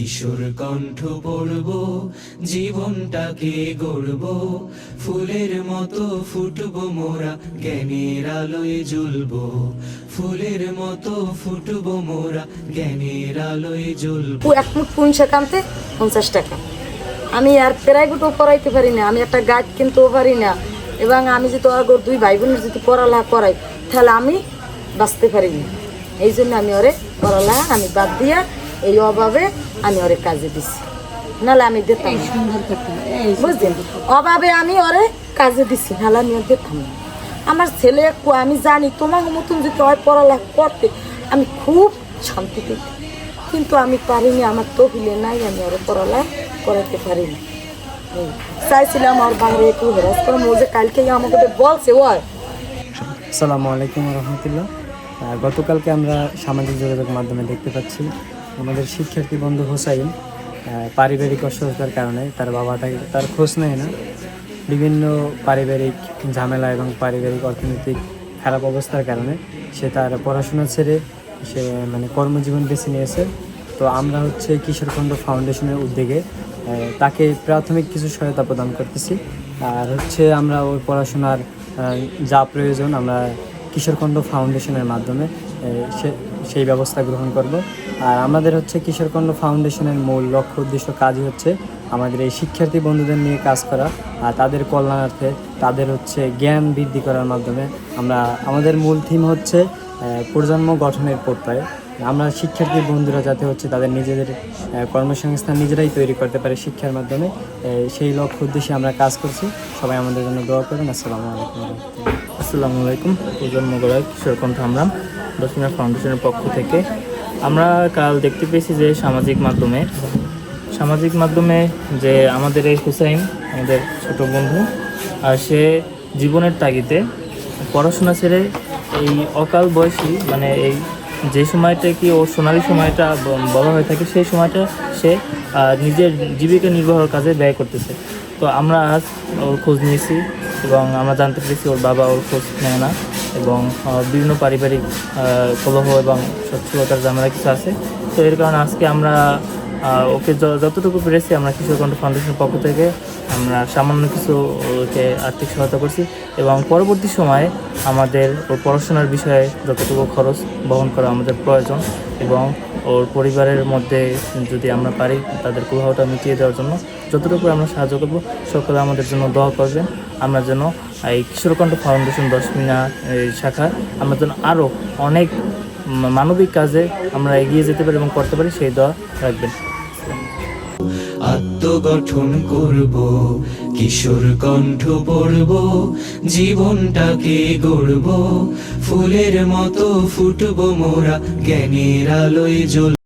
কিশোর কণ্ঠ পড়ব, জীবনটাকে গড়ব, ফুলের মতো ফুটবো মোরা, জ্ঞানের আলোয় জ্বলব। ফুলের মতো ফুটবো মোরা, জ্ঞানের আলোয় জ্বলব। এক মুঠ পুঁই শাক আনতে 50 টাকা। আমি আর প্রাইভেটও পড়াইতে পারি না, আমি একটা গাইড কিনতেও পারি না, এবং আমি যদি আগর 2 ভাই বোনের যদি পড়ালেখা করাই তাহলে আমি বাঁচতে পারি না। এই জন্য আমি ওরে পড়ালেখা আমি বাদ দিয়া এই অভাবে আমি ওরে কাজে দিছি, নাহলে আমি দিতাম না। বুঝলেন, অভাবে আমি ওরে কাজে দিছি, নাহলে আমি ওর দিতাম না। আমার ছেলে আমি জানি তোমার মতন যদি হয় পড়ালেখা করতে আমি খুব শান্তি পেতাম, কিন্তু আমি পারিনি, আমার তহবিলে নাই, আমি ওরে পড়ালেখা করাতে পারিনি। চাইছিলাম আমার বাইরে একটু হেরাস করে, ও যে কালকে আমাকে বলছে ওই। আসসালামু আলাইকুম রহমতুল্লাহ। গতকালকে আমরা সামাজিক যোগাযোগ মাধ্যমে দেখতে পাচ্ছি আমাদের শিক্ষার্থী বন্ধু হোসাইন পারিবারিক অসুস্থতার কারণে তার বাবা তার খোঁজ নেয় না, বিভিন্ন পারিবারিক ঝামেলা এবং পারিবারিক অর্থনৈতিক খারাপ অবস্থার কারণে সে তার পড়াশোনা ছেড়ে সে কর্মজীবন বেছে নিয়েছে। তো আমরা কিশোরখণ্ড ফাউন্ডেশনের উদ্যোগে তাকে প্রাথমিক কিছু সহায়তা প্রদান করতেছি। আর আমরা ওই পড়াশোনার যা প্রয়োজন আমরা কিশোরখণ্ড ফাউন্ডেশনের মাধ্যমে সেই ব্যবস্থা গ্রহণ করব। আর আমাদের কিশোরখণ্ড ফাউন্ডেশনের মূল লক্ষ্য উদ্দেশ্য কাজই আমাদের এই শিক্ষার্থী বন্ধুদের নিয়ে কাজ করা, আর তাদের কল্যাণার্থে তাদের জ্ঞান বৃদ্ধি করার মাধ্যমে আমাদের মূল থিম প্রজন্ম গঠনের প্রত্যয়। আমরা শিক্ষার্থী বন্ধুরা যাতে তাদের নিজেদের কর্মসংস্থান নিজেরাই তৈরি করতে পারে শিক্ষার মাধ্যমে, সেই লক্ষ্য উদ্দেশ্যে আমরা কাজ করছি। সবাই আমাদের জন্য দোয়া করবেন। আসসালামু আলাইকুম। প্রজন্ম গড়ার কিশোরকণ্ঠ আমরা দশমিনা ফাউন্ডেশনের পক্ষ থেকে আমরা কাল দেখতে পেয়েছি যে সামাজিক মাধ্যমে যে আমাদের এই হুসাইন, আমাদের ছোট বন্ধু, আর সে জীবনের তাগিদে পড়াশোনা ছেড়ে এই অকাল বয়সী এই যে সময়টা কি ওর সোনালি সময়টা বলা হয়ে থাকে, সেই সময়টা সে নিজের জীবিকা নির্বাহের কাজে ব্যয় করতেছে। তো আমরা আজ ওর খোঁজ নিয়েছি এবং আমরা জানতে পেরেছি ওর বাবা ওর খোঁজ নেয় না, এবং বিভিন্ন পারিবারিক কলহ এবং সচ্ছলতার ঝামেলা কিছু আছে। তো এর কারণে আজকে আমরা ওকে যতটুকু পেরেছি আমরা কিশোরকণ্ঠ ফাউন্ডেশনের পক্ষ থেকে আমরা সামান্য কিছু ওকে আর্থিক সহায়তা করছি, এবং পরবর্তী সময়ে আমাদের ওর পড়াশোনার বিষয়ে যতটুকু খরচ বহন করা আমাদের প্রয়োজন, এবং ওর পরিবারের মধ্যে যদি আমরা পারি তাদের কুলাহটা মিটিয়ে দেওয়ার জন্য যতটুকু আমরা সাহায্য করব, সকলে আমাদের জন্য দোয়া করবেন। আমরা যেন এই কিশোরকণ্ঠ ফাউন্ডেশন দশমিনা শাখা আমরা যেন আরও অনেক মানবিক কাজে আমরা এগিয়ে যেতে পারি এবং করতে পারি, সেই দোয়া রাখবেন। আত্মগঠন করব, কিশোর কণ্ঠ পড়ব, জীবনটাকে গড়ব, ফুলের মতো ফুটবো মোরা, জ্ঞানের আলোয় জ্বলব।